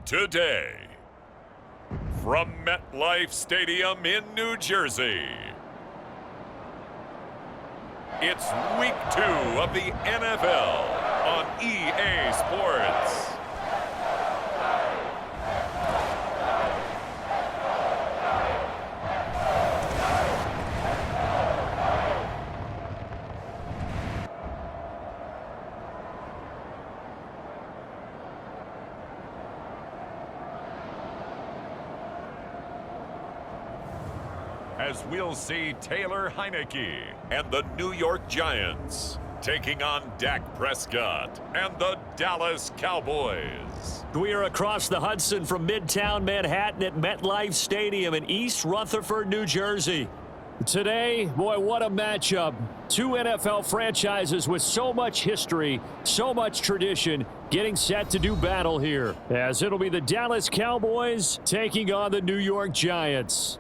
today. From MetLife Stadium in New Jersey, it's Week 2 of the NFL on EA Sports. As we'll see Taylor Heineke and the New York Giants taking on Dak Prescott and the Dallas Cowboys. We are across the Hudson from Midtown Manhattan at MetLife Stadium in East Rutherford, New Jersey. Today, boy, what a matchup. Two NFL franchises with so much history, so much tradition, getting set to do battle here, as it'll be the Dallas Cowboys taking on the New York Giants.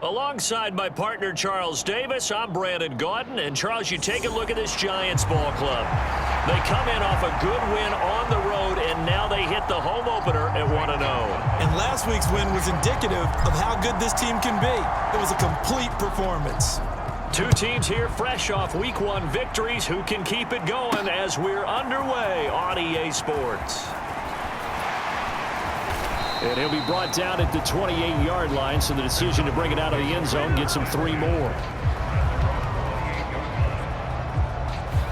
Alongside my partner, Charles Davis, I'm Brandon Gaudin. And, Charles, you take a look at this Giants ball club. They come in off a good win on the road, and now they hit the home opener at 1-0. And last week's win was indicative of how good this team can be. It was a complete performance. Two teams here fresh off Week 1 victories. Who can keep it going as we're underway on EA Sports? And he'll be brought down at the 28-yard line, so the decision to bring it out of the end zone gets him 3 more.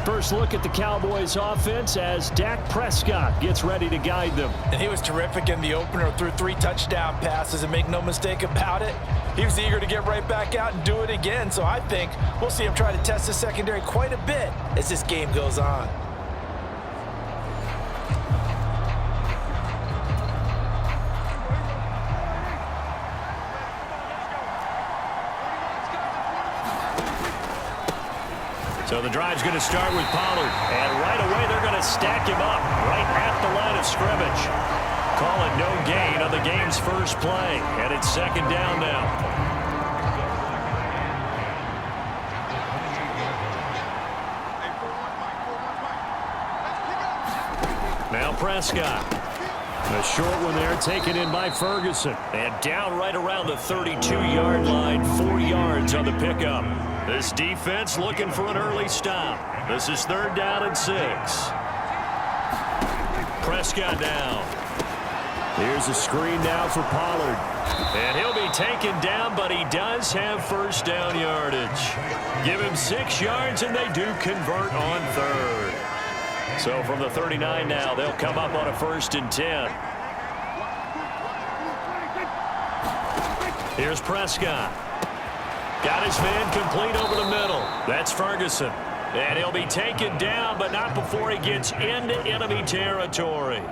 First look at the Cowboys offense as Dak Prescott gets ready to guide them. And he was terrific in the opener, threw 3 touchdown passes, and make no mistake about it, he was eager to get right back out and do it again. So I think we'll see him try to test the secondary quite a bit as this game goes on. So the drive's going to start with Pollard. And right away, they're going to stack him up right at the line of scrimmage. Call it no gain on the game's first play. And it's 2nd down now. Now Prescott. A short one there taken in by Ferguson. And down right around the 32-yard line. 4 yards on the pickup. This defense looking for an early stop. This is 3rd down and 6. Prescott down. Here's a screen now for Pollard. And he'll be taken down, but he does have first down yardage. Give him 6 yards, and they do convert on 3rd. So from the 39 now, they'll come up on a 1st and 10. Here's Prescott. Got his man complete over the middle. That's Ferguson. And he'll be taken down, but not before he gets into enemy territory.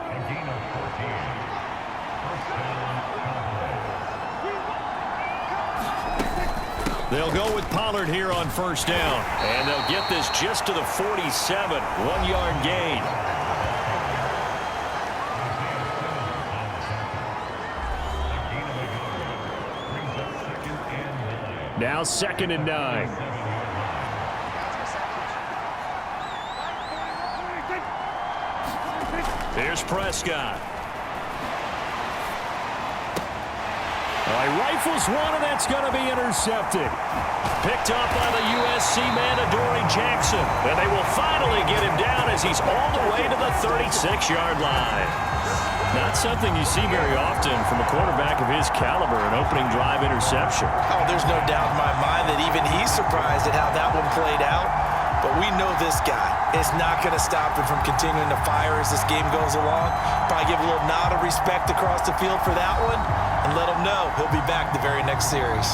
They'll go with Pollard here on 1st down. And they'll get this just to the 47. 1-yard gain. Now 2nd and 9. Here's Prescott. He rifles one, and that's going to be intercepted. Picked up by the USC man, Adoree Jackson. And they will finally get him down as he's all the way to the 36-yard line. Not something you see very often from a quarterback of his caliber, an opening drive interception. Oh, there's no doubt in my mind that even he's surprised at how that one played out. But we know this guy is not going to stop him from continuing to fire as this game goes along. Probably give a little nod of respect across the field for that one and let him know he'll be back the very next series.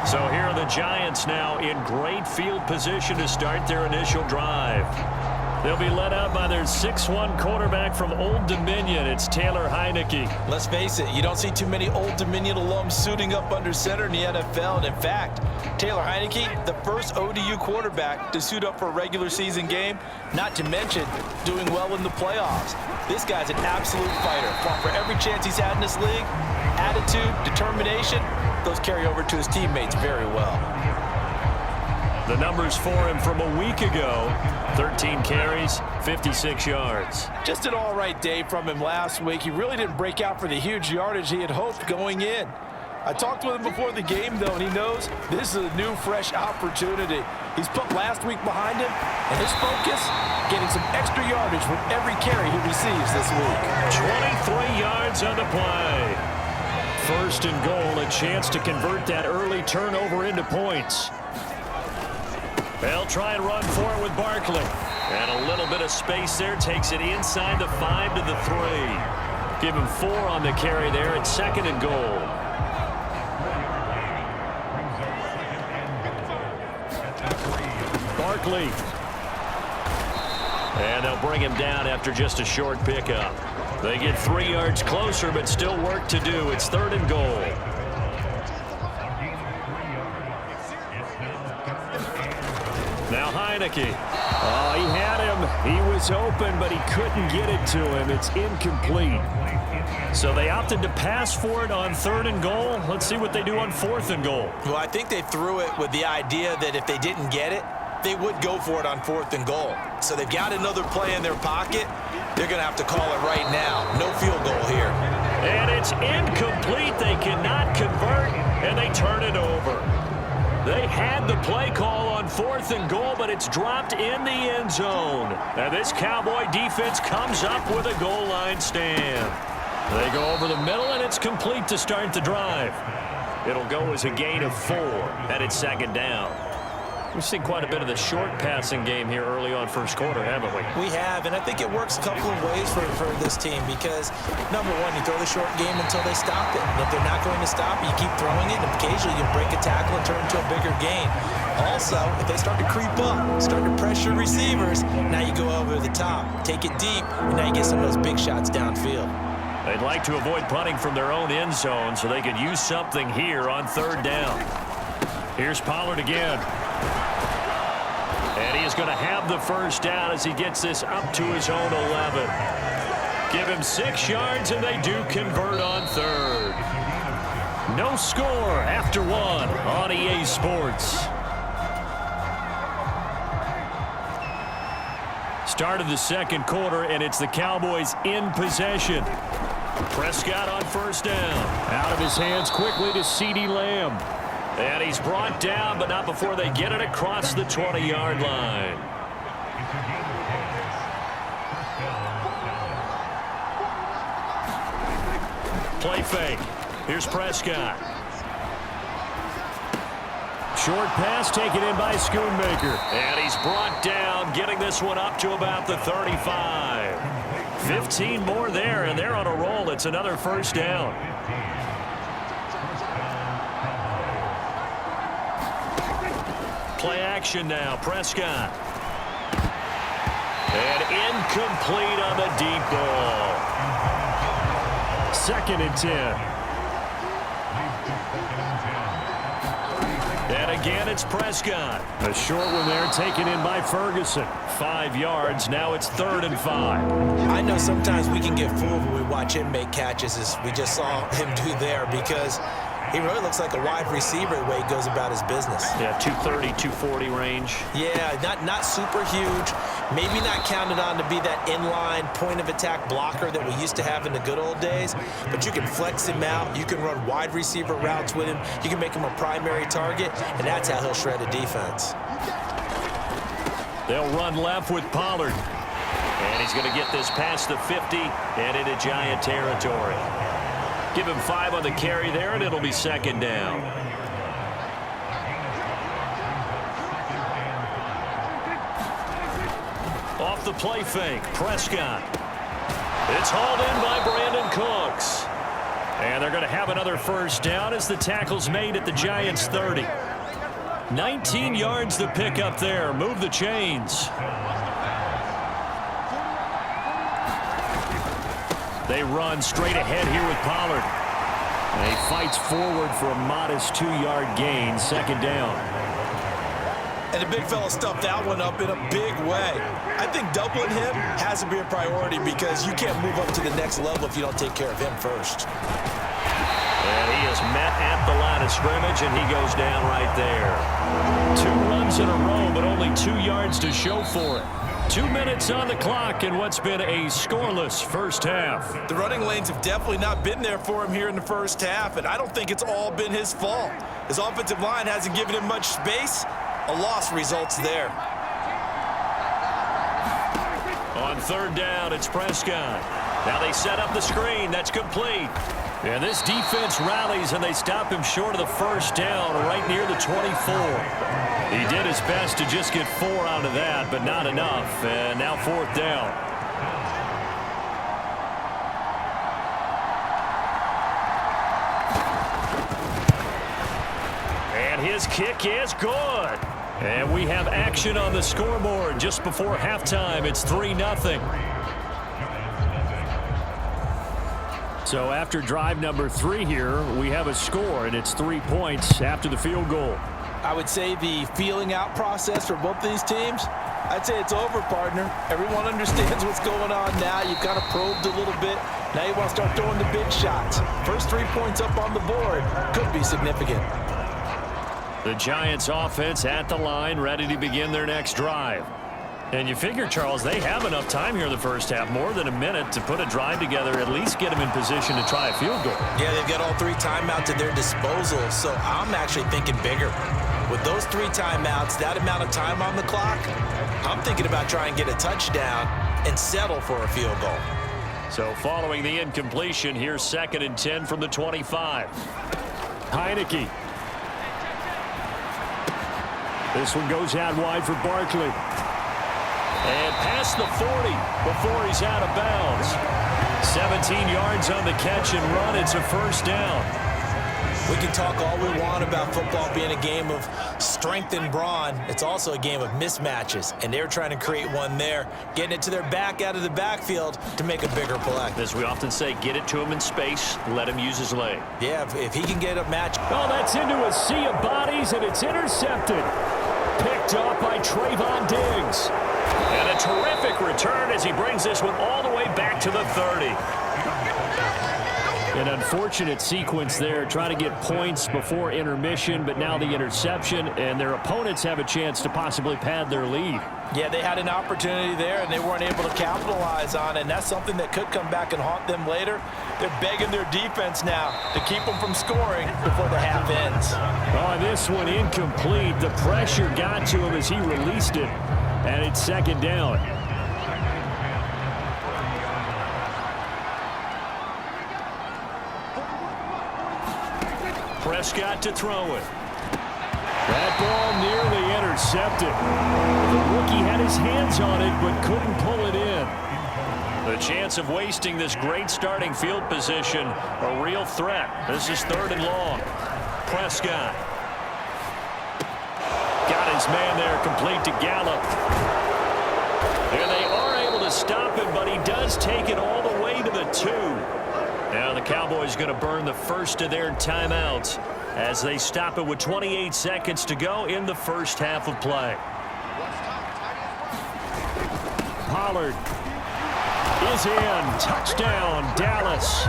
So here are the Giants now in great field position to start their initial drive. They'll be led out by their 6'1" quarterback from Old Dominion. It's Taylor Heineke. Let's face it, you don't see too many Old Dominion alums suiting up under center in the NFL. And in fact, Taylor Heineke, the first ODU quarterback to suit up for a regular season game, not to mention doing well in the playoffs. This guy's an absolute fighter. Fought for every chance he's had in this league. Attitude, determination, those carry over to his teammates very well. The numbers for him from a week ago: 13 carries, 56 yards. Just an all-right day from him last week. He really didn't break out for the huge yardage he had hoped going in. I talked with him before the game, though, and he knows this is a new, fresh opportunity. He's put last week behind him, and his focus, getting some extra yardage with every carry he receives this week. 23 yards on the play. First and goal, a chance to convert that early turnover into points. They'll try and run for it with Barkley. And a little bit of space there, takes it inside the 5 to the 3. Give him 4 on the carry there at second and goal. Barkley. And they'll bring him down after just a short pickup. They get 3 yards closer, but still work to do. It's third and goal. Now Heineke. Oh, he had him. He was open, but he couldn't get it to him. It's incomplete. So they opted to pass for it on third and goal. Let's see what they do on fourth and goal. Well, I think they threw it with the idea that if they didn't get it, they would go for it on fourth and goal. So they've got another play in their pocket. They're going to have to call it right now. No field goal here. And it's incomplete. They cannot convert, and they turn it over. They had the play call on fourth and goal, but it's dropped in the end zone. Now this Cowboy defense comes up with a goal line stand. They go over the middle, and it's complete to start the drive. It'll go as a gain of 4, and it's second down. We've seen quite a bit of the short passing game here early on first quarter, haven't we? We have, and I think it works a couple of ways for this team because, number one, you throw the short game until they stop it. And if they're not going to stop it, you keep throwing it, and occasionally you break a tackle and turn it into a bigger gain. Also, if they start to creep up, start to pressure receivers, now you go over the top, take it deep, and now you get some of those big shots downfield. They'd like to avoid punting from their own end zone so they could use something here on third down. Here's Pollard again. And he is going to have the first down as he gets this up to his own 11. Give him 6 yards, and they do convert on third. No score after 1 on EA Sports. Start of the second quarter, and it's the Cowboys in possession. Prescott on first down. Out of his hands quickly to CeeDee Lamb. And he's brought down, but not before they get it across the 20-yard line. Play fake. Here's Prescott. Short pass taken in by Schoonmaker. And he's brought down, getting this one up to about the 35. 15 more there, and they're on a roll. It's another first down. Play action now. Prescott. And incomplete on the deep ball. Second and 10. And again, it's Prescott. A short one there taken in by Ferguson. 5 yards. Now it's third and 5. I know sometimes we can get fooled when we watch him make catches, as we just saw him do there, because he really looks like a wide receiver the way he goes about his business. Yeah, 230, 240 range. Yeah, not super huge. Maybe not counted on to be that inline point-of-attack blocker that we used to have in the good old days. But you can flex him out. You can run wide receiver routes with him. You can make him a primary target, and that's how he'll shred a defense. They'll run left with Pollard. And he's going to get this past the 50 and into Giant territory. Give him 5 on the carry there, and it'll be second down. Off the play fake, Prescott. It's hauled in by Brandon Cooks. And they're going to have another first down as the tackle's made at the Giants' 30. 19 yards to pick up there. Move the chains. They run straight ahead here with Pollard. And he fights forward for a modest 2-yard gain, second down. And the big fella stuffed that one up in a big way. I think doubling him has to be a priority because you can't move up to the next level if you don't take care of him first. And he is met at the line of scrimmage, and he goes down right there. 2 runs in a row, but only 2 yards to show for it. 2 minutes on the clock in what's been a scoreless first half. The running lanes have definitely not been there for him here in the first half, and I don't think it's all been his fault. His offensive line hasn't given him much space. A loss results there. On third down, it's Prescott. Now they set up the screen. That's complete. And this defense rallies, and they stop him short of the first down right near the 24. He did his best to just get 4 out of that, but not enough. And now fourth down. And his kick is good. And we have action on the scoreboard just before halftime. It's 3-0. So after drive number 3 here, we have a score, and it's 3 points after the field goal. I would say the feeling out process for both these teams, I'd say it's over, partner. Everyone understands what's going on now. You've kind of probed a little bit. Now you want to start throwing the big shots. First 3 points up on the board could be significant. The Giants offense at the line, ready to begin their next drive. And you figure, Charles, they have enough time here in the first half, more than a minute, to put a drive together, at least get them in position to try a field goal. Yeah, they've got all 3 timeouts at their disposal, so I'm actually thinking bigger. With those 3 timeouts, that amount of time on the clock, I'm thinking about trying to get a touchdown and settle for a field goal. So following the incompletion, here's 2nd and 10 from the 25. Heineke. This one goes out wide for Barkley. And past the 40 before he's out of bounds. 17 yards on the catch and run. It's a first down. We can talk all we want about football being a game of strength and brawn. It's also a game of mismatches, and they're trying to create one there, getting it to their back out of the backfield to make a bigger play. As we often say, get it to him in space, let him use his leg. Yeah, if he can get a match. Oh, that's into a sea of bodies, and it's intercepted. Picked up by Trayvon Diggs. And a terrific return as he brings this one all the way back to the 30. An unfortunate sequence there, trying to get points before intermission, but now the interception, and their opponents have a chance to possibly pad their lead. Yeah, they had an opportunity there, and they weren't able to capitalize on it, and that's something that could come back and haunt them later. They're begging their defense now to keep them from scoring before the half ends. Oh, this one incomplete. The pressure got to him as he released it, and it's 2nd down. Prescott to throw it. That ball nearly intercepted. The rookie had his hands on it but couldn't pull it in. The chance of wasting this great starting field position, a real threat. This is 3rd and long. Prescott. Got his man there, complete to Gallup. And they are able to stop him, but he does take it all the way to the 2. Now the Cowboys going to burn the first of their timeouts as they stop it with 28 seconds to go in the first half of play. Pollard is in. Touchdown, Dallas.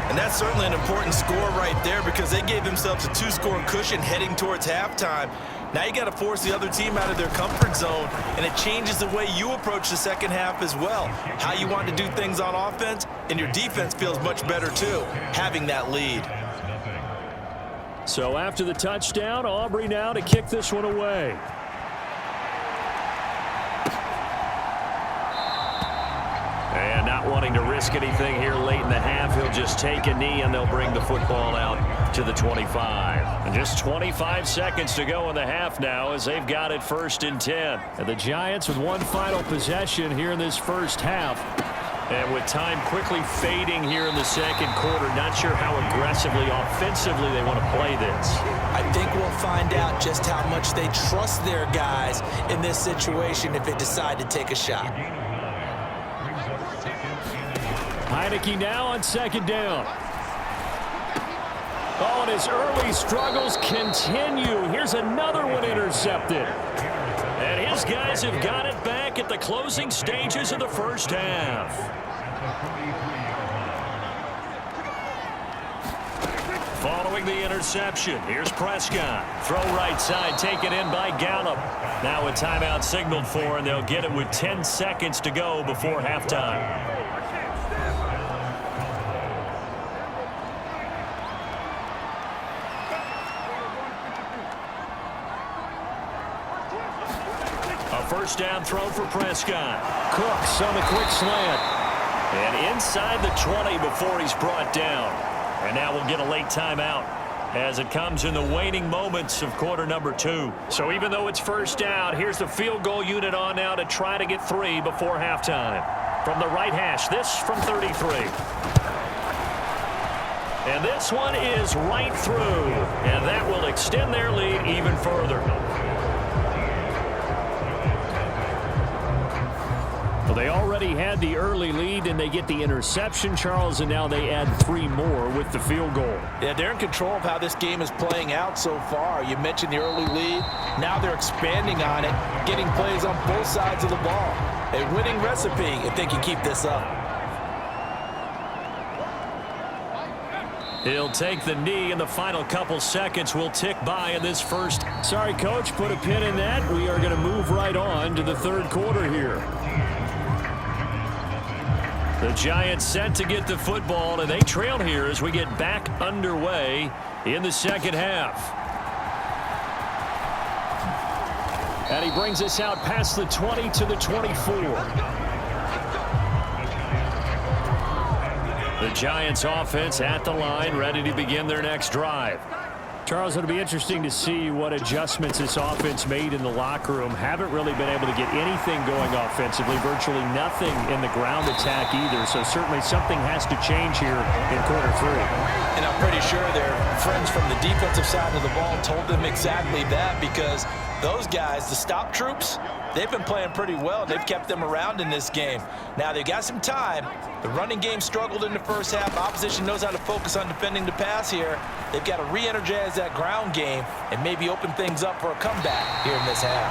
And that's certainly an important score right there because they gave themselves a 2-score cushion heading towards halftime. Now you got to force the other team out of their comfort zone, and it changes the way you approach the second half as well. How you want to do things on offense, and your defense feels much better too, having that lead. So after the touchdown, Aubrey now to kick this one away. And not wanting to risk anything here late in the half, he'll just take a knee and they'll bring the football out to the 25. And just 25 seconds to go in the half now as they've got it 1st and 10. And the Giants with one final possession here in this first half. And with time quickly fading here in the second quarter, not sure how aggressively, offensively they want to play this. I think we'll find out just how much they trust their guys in this situation if they decide to take a shot. Heineke now on second down. Oh, and his early struggles continue. Here's another one intercepted. And his guys have got it back at the closing stages of the first half. Following the interception, here's Prescott. Throw right side, taken in by Gallup. Now a timeout signaled for, and they'll get it with 10 seconds to go before halftime. A first down throw for Prescott. Cooks on the quick slant. And inside the 20 before he's brought down. And now we'll get a late timeout as it comes in the waning moments of quarter number 2. So even though it's first down, here's the field goal unit on now to try to get 3 before halftime. From the right hash, this from 33. And this one is right through. And that will extend their lead even further. Well, they already had the early lead, and they get the interception, Charles, and now they add 3 more with the field goal. Yeah, they're in control of how this game is playing out so far. You mentioned the early lead. Now they're expanding on it, getting plays on both sides of the ball. A winning recipe if they can keep this up. He'll take the knee, and the final couple seconds will tick by in this first. Sorry, Coach, put a pin in that. We are going to move right on to the third quarter here. The Giants set to get the football, and they trail here as we get back underway in the second half. And he brings us out past the 20 to the 24. The Giants offense at the line, ready to begin their next drive. Charles, it'll be interesting to see what adjustments this offense made in the locker room. Haven't really been able to get anything going offensively, virtually nothing in the ground attack either. So certainly something has to change here in quarter 3. And I'm pretty sure their friends from the defensive side of the ball told them exactly that, because those guys, the stop troops, they've been playing pretty well. They've kept them around in this game. Now they've got some time. The running game struggled in the first half. Opposition knows how to focus on defending the pass here. They've got to re-energize that ground game and maybe open things up for a comeback here in this half.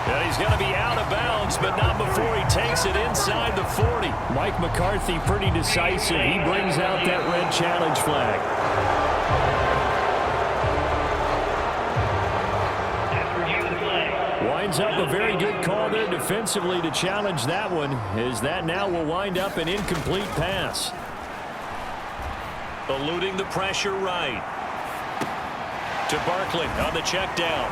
And he's going to be out of bounds, but not before he takes it inside the 40. Mike McCarthy pretty decisive. He brings out that red challenge flag. Winds up a very good call there defensively to challenge that one, as that now will wind up an incomplete pass. Eluding the pressure right. To Barkley on the check down.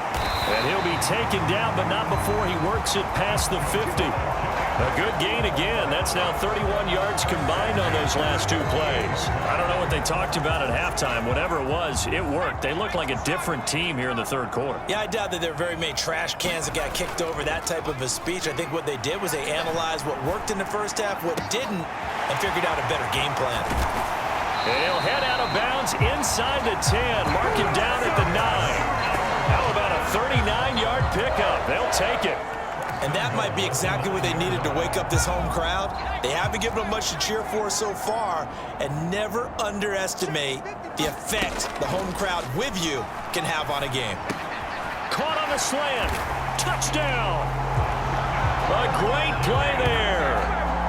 And he'll be taken down, but not before he works it past the 50. A good gain again. That's now 31 yards combined on those last 2 plays. I don't know what they talked about at halftime. Whatever it was, it worked. They look like a different team here in the third quarter. Yeah, I doubt that there are very many trash cans that got kicked over, that type of a speech. I think what they did was they analyzed what worked in the first half, what didn't, and figured out a better game plan. And he'll head out of bounds inside the 10. Mark him down at the 9. How about a 39-yard pickup? They'll take it. And that might be exactly what they needed to wake up this home crowd. They haven't given them much to cheer for so far, and never underestimate the effect the home crowd with you can have on a game. Caught on the slant. Touchdown. A great play there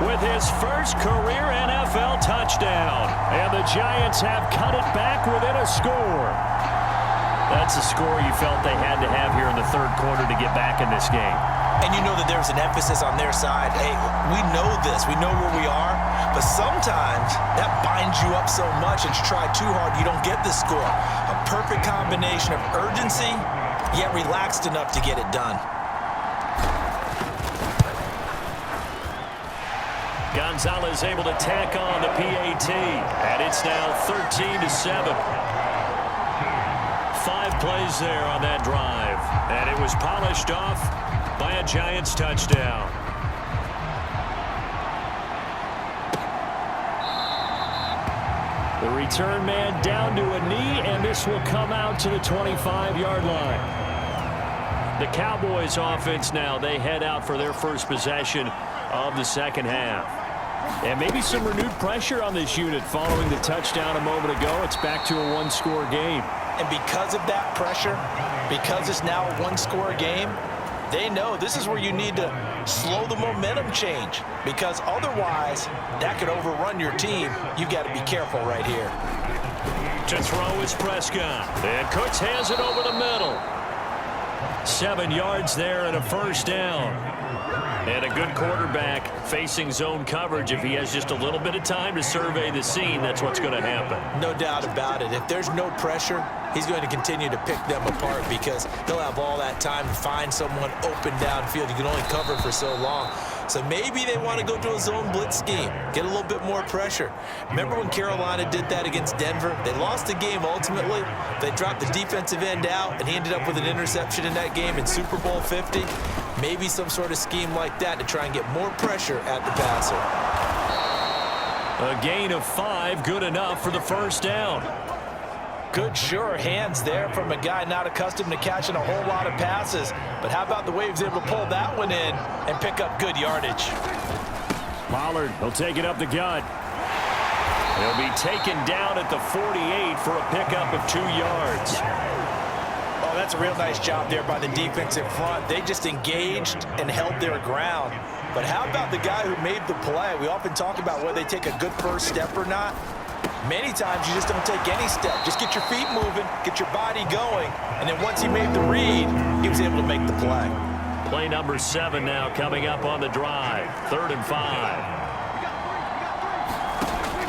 with his first career NFL touchdown. And the Giants have cut it back within a score. That's a score you felt they had to have here in the third quarter to get back in this game. And you know that there's an emphasis on their side. Hey, we know this. We know where we are. But sometimes that binds you up so much and you try too hard, you don't get the score. A perfect combination of urgency, yet relaxed enough to get it done. Gonzalez able to tack on the PAT. And it's now 13-7. 5 plays there on that drive. And it was polished off by a Giants touchdown. The return man down to a knee, and this will come out to the 25-yard line. The Cowboys offense now, they head out for their first possession of the second half. And maybe some renewed pressure on this unit following the touchdown a moment ago. It's back to a one-score game. And because of that pressure, because it's now a one-score game, they know this is where you need to slow the momentum change, because otherwise that could overrun your team. You've got to be careful right here. To throw is Prescott. And Cooks has it over the middle. 7 yards there and a first down. And a good quarterback facing zone coverage. If he has just a little bit of time to survey the scene, that's what's going to happen. No doubt about it. If there's no pressure, he's going to continue to pick them apart because he'll have all that time to find someone open downfield. You can only cover for so long. So maybe they want to go to a zone blitz scheme, get a little bit more pressure. Remember when Carolina did that against Denver? They lost the game ultimately. They dropped the defensive end out, and he ended up with an interception in that game in Super Bowl 50. Maybe some sort of scheme like that to try and get more pressure at the passer. A gain of 5, good enough for the first down. Good, sure hands there from a guy not accustomed to catching a whole lot of passes. But how about the way he was able to pull that one in and pick up good yardage? Pollard will take it up the gut. He'll be taken down at the 48 for a pickup of 2 yards. Oh, that's a real nice job there by the defense in front. They just engaged and held their ground. But how about the guy who made the play? We often talk about whether they take a good first step or not. Many times you just don't take any step. Just get your feet moving, get your body going, and then once he made the read, he was able to make the play. Play number 7 now coming up on the drive. 3rd and 5.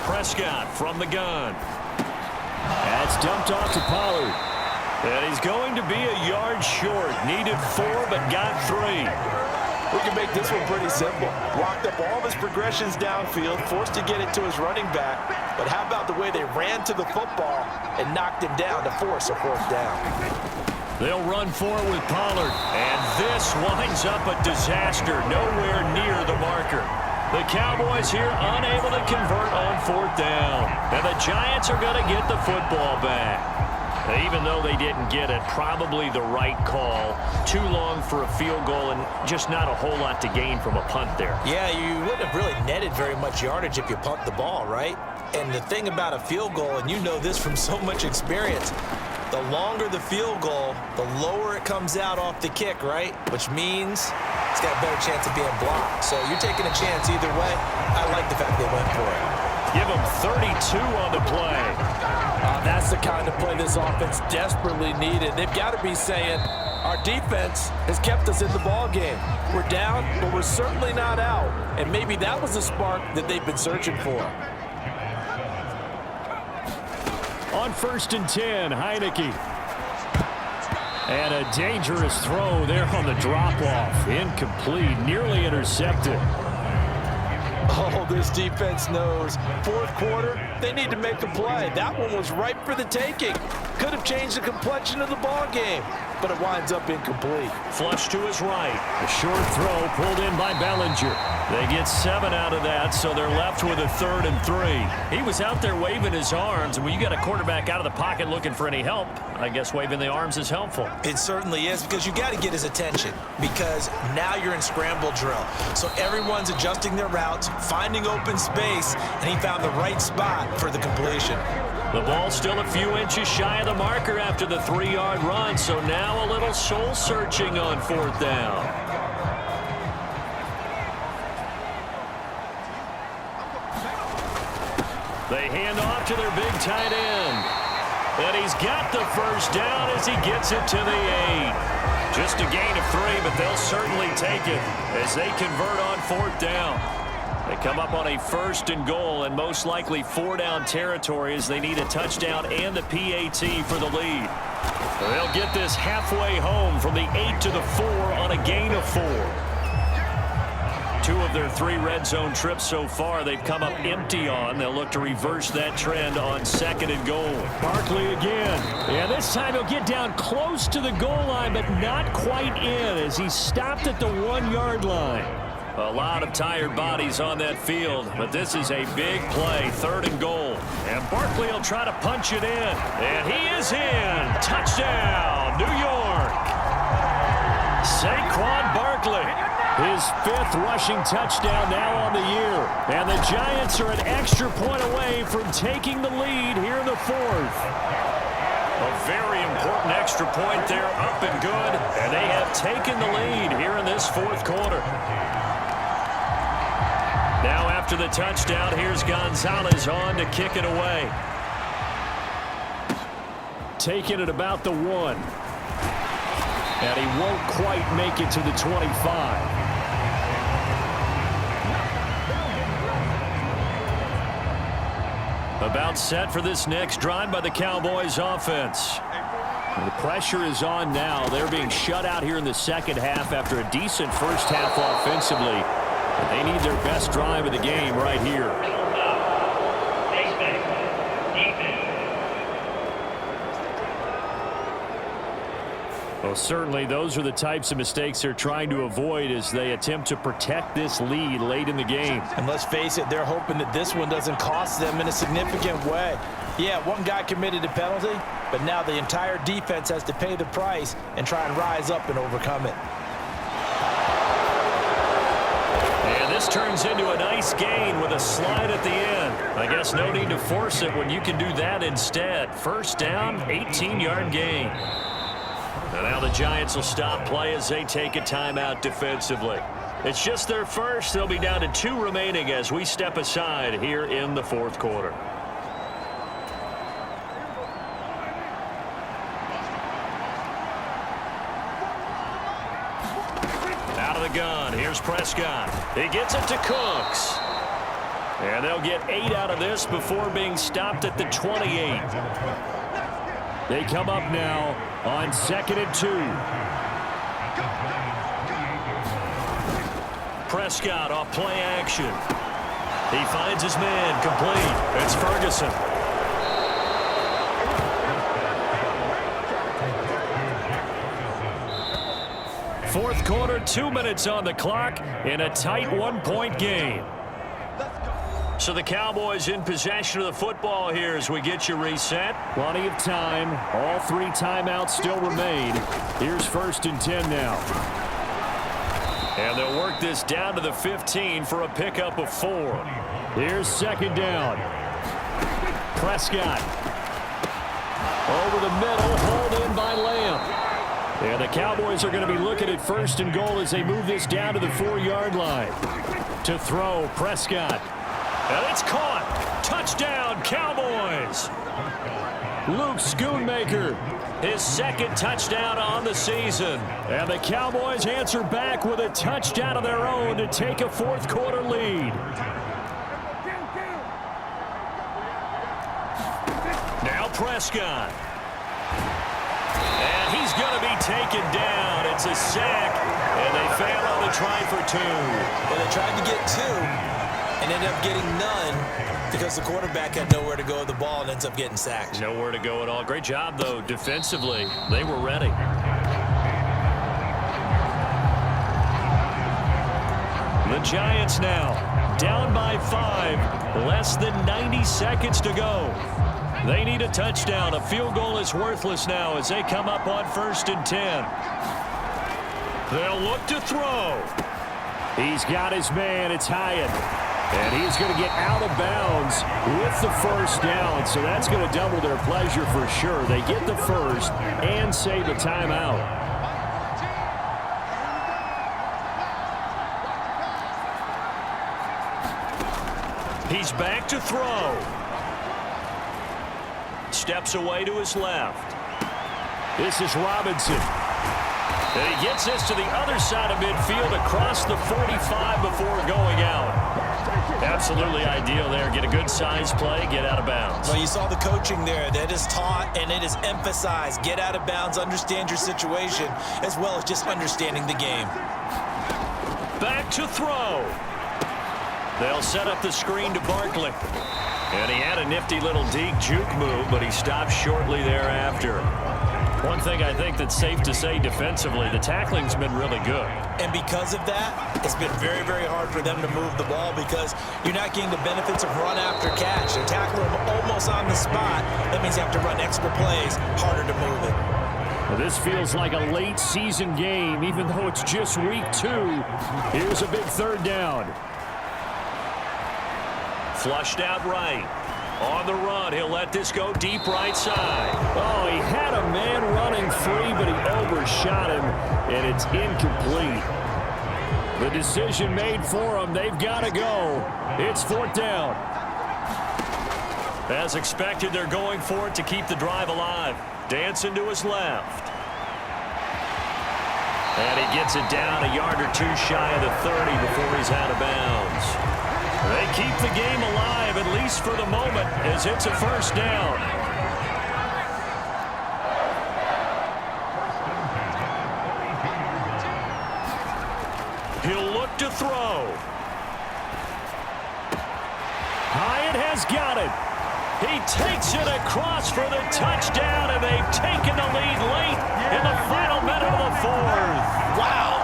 Prescott from the gun. That's dumped off to Pollard. And he's going to be a yard short. Needed 4, but got 3. We can make this one pretty simple. Walked up all of his progressions downfield, forced to get it to his running back. But how about the way they ran to the football and knocked him down to force a 4th down? They'll run forward with Pollard. And this winds up a disaster. Nowhere near the marker. The Cowboys here unable to convert on 4th down. And the Giants are going to get the football back. Even though they didn't get it, probably the right call. Too long for a field goal and just not a whole lot to gain from a punt there. Yeah, you wouldn't have really netted very much yardage if you punt the ball, right? And the thing about a field goal, and you know this from so much experience, the longer the field goal, the lower it comes out off the kick, right? Which means it's got a better chance of being blocked. So you're taking a chance either way. I like the fact they went for it. Give them 32 on the play. That's the kind of play this offense desperately needed. They've got to be saying, our defense has kept us in the ball game. We're down, but we're certainly not out. And maybe that was the spark that they've been searching for. On 1st and 10, Heineke. And a dangerous throw there on the drop-off. Incomplete, nearly intercepted. Oh, this defense knows. 4th quarter, they need to make a play. That one was ripe for the taking. Could have changed the complexion of the ball game, but it winds up incomplete. Flush to his right. A short throw pulled in by Bellinger. They get 7 out of that, so they're left with a 3rd and 3. He was out there waving his arms, and when you got a quarterback out of the pocket looking for any help, I guess waving the arms is helpful. It certainly is, because you got to get his attention, because now you're in scramble drill. So everyone's adjusting their routes, finding open space, and he found the right spot for the completion. The ball's still a few inches shy of the marker after the 3-yard run, so now a little soul-searching on 4th down. They hand off to their big tight end. And he's got the first down as he gets it to the 8. Just a gain of 3, but they'll certainly take it as they convert on 4th down. They come up on a 1st and goal and most likely 4-down territory as they need a touchdown and the PAT for the lead. They'll get this halfway home from the 8 to the 4 on a gain of 4. 2 of their 3 red zone trips so far they've come up empty on. They'll look to reverse that trend on 2nd and goal. Barkley again. And this time he'll get down close to the goal line, but not quite in as he stopped at the 1-yard line. A lot of tired bodies on that field, but this is a big play, 3rd and goal. And Barkley will try to punch it in. And he is in. Touchdown, New York. Saquon Barkley. His 5th rushing touchdown now on the year. And the Giants are an extra point away from taking the lead here in the 4th. A very important extra point there, up and good. And they have taken the lead here in this 4th quarter. Now after the touchdown, here's Gonzalez on to kick it away. Taking it about the 1. And he won't quite make it to the 25. About set for this next drive by the Cowboys offense. The pressure is on now. They're being shut out here in the second half after a decent first half offensively. But they need their best drive of the game right here. Well, certainly those are the types of mistakes they're trying to avoid as they attempt to protect this lead late in the game. And let's face it, they're hoping that this one doesn't cost them in a significant way. Yeah, one guy committed a penalty, but now the entire defense has to pay the price and try and rise up and overcome it. And this turns into a nice gain with a slide at the end. I guess no need to force it when you can do that instead. First down, 18-yard gain. And now the Giants will stop play as they take a timeout defensively. It's just their first. They'll be down to 2 remaining as we step aside here in the 4th quarter. Out of the gun. Here's Prescott. He gets it to Cooks. And they'll get 8 out of this before being stopped at the 28. They come up now on 2nd and 2. Prescott off play action. He finds his man complete. It's Ferguson. Fourth quarter, 2 minutes on the clock in a tight 1-point game. So the Cowboys in possession of the football here as we get you reset. Plenty of time. All 3 timeouts still remain. Here's 1st and 10 now. And they'll work this down to the 15 for a pickup of 4. Here's 2nd down. Prescott. Over the middle, hauled in by Lamb. And the Cowboys are going to be looking at 1st and goal as they move this down to the 4-yard line. To throw, Prescott. And it's caught. Touchdown, Cowboys. Luke Schoonmaker, his 2nd touchdown on the season. And the Cowboys answer back with a touchdown of their own to take a 4th quarter lead. Now Prescott. And he's going to be taken down. It's a sack. And they fail on the try for 2. Well, they tried to get 2. And ended up getting none because the quarterback had nowhere to go with the ball and ends up getting sacked. Nowhere to go at all. Great job, though, defensively. They were ready. The Giants now down by 5. Less than 90 seconds to go. They need a touchdown. A field goal is worthless now as they come up on 1st and 10. They'll look to throw. He's got his man. It's Hyatt. And he's going to get out of bounds with the 1st down. So that's going to double their pleasure for sure. They get the 1st and save a timeout. He's back to throw. Steps away to his left. This is Robinson. And he gets this to the other side of midfield across the 45 before going out. Absolutely ideal there. Get a good size play, get out of bounds. Well, you saw the coaching there. That is taught and it is emphasized. Get out of bounds, understand your situation, as well as just understanding the game. Back to throw. They'll set up the screen to Barkley. And he had a nifty little deke juke move, but he stopped shortly thereafter. One thing I think that's safe to say defensively, the tackling's been really good. And because of that, it's been very, very hard for them to move the ball because you're not getting the benefits of run after catch. They tackle them almost on the spot. That means you have to run extra plays, harder to move it. Well, this feels like a late season game, even though it's just week 2. Here's a big third down. Flushed out right. On the run, he'll let this go deep right side. Oh, he had a man running free, but he overshot him, and it's incomplete. The decision made for him. They've got to go. It's 4th down. As expected, they're going for it to keep the drive alive. Dancing to his left. And he gets it down a yard or 2 shy of the 30 before he's out of bounds. They keep the game alive, at least for the moment, as it's a 1st down. He'll look to throw. Hyatt has got it. He takes it across for the touchdown, and they've taken the lead late in the final minute of the 4th. Wow.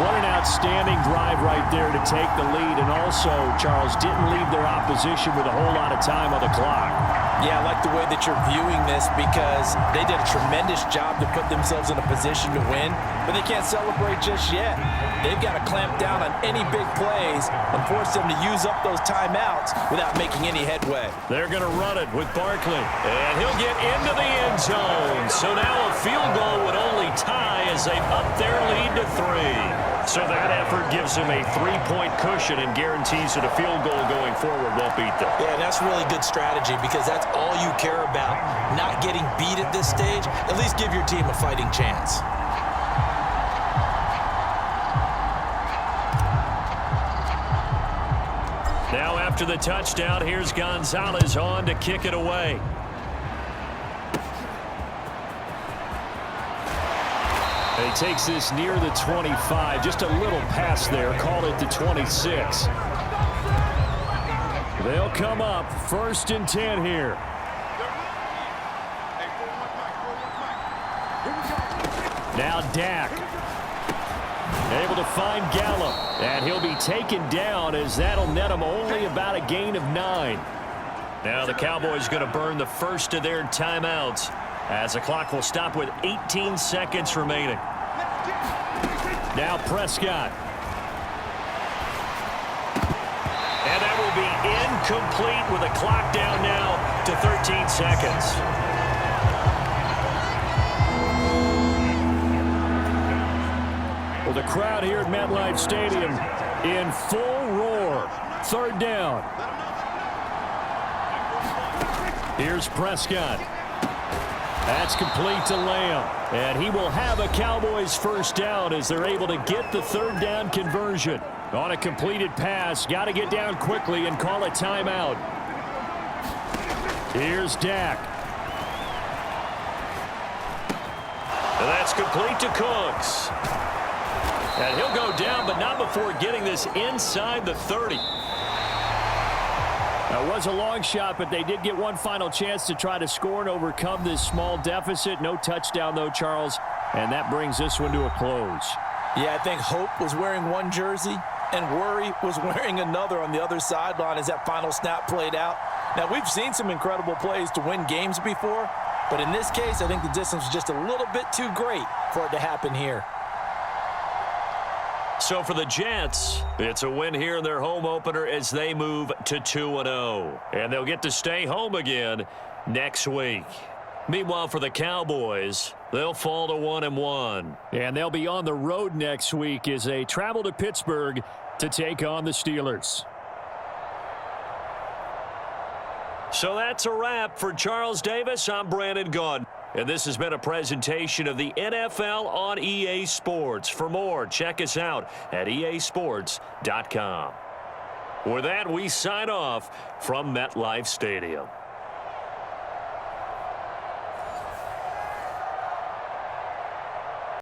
What an outstanding drive right there to take the lead, and also, Charles, didn't leave their opposition with a whole lot of time on the clock. Yeah, I like the way that you're viewing this because they did a tremendous job to put themselves in a position to win, but they can't celebrate just yet. They've got to clamp down on any big plays and force them to use up those timeouts without making any headway. They're going to run it with Barkley, and he'll get into the end zone. So now a field goal would only tie as they up their lead to 3. So that effort gives them a 3-point cushion and guarantees that a field goal going forward won't beat them. Yeah, and that's really good strategy because that's all you care about. Not getting beat at this stage. At least give your team a fighting chance. Now after the touchdown, here's Gonzalez on to kick it away. He takes this near the 25. Just a little pass there. Call it the 26. They'll come up 1st and 10 here. Now Dak. Able to find Gallup. And he'll be taken down as that'll net him only about a gain of 9. Now the Cowboys going to burn the first of their timeouts as the clock will stop with 18 seconds remaining. Now Prescott. And that will be incomplete with a clock down now to 13 seconds. Well, the crowd here at MetLife Stadium in full roar. 3rd down. Here's Prescott. That's complete to Lamb. And he will have a Cowboys 1st down as they're able to get the 3rd down conversion. On a completed pass, got to get down quickly and call a timeout. Here's Dak. And that's complete to Cooks. And he'll go down, but not before getting this inside the 30. It was a long shot, but they did get one final chance to try to score and overcome this small deficit. No touchdown, though, Charles, and that brings this one to a close. Yeah, I think Hope was wearing one jersey and Worry was wearing another on the other sideline as that final snap played out. Now, we've seen some incredible plays to win games before, but in this case, I think the distance was just a little bit too great for it to happen here. So for the Jets, it's a win here in their home opener as they move to 2-0. And they'll get to stay home again next week. Meanwhile, for the Cowboys, they'll fall to 1-1. And they'll be on the road next week as they travel to Pittsburgh to take on the Steelers. So that's a wrap for Charles Davis. I'm Brandon Gaudin. And this has been a presentation of the NFL on EA Sports. For more, check us out at easports.com. With that, we sign off from MetLife Stadium.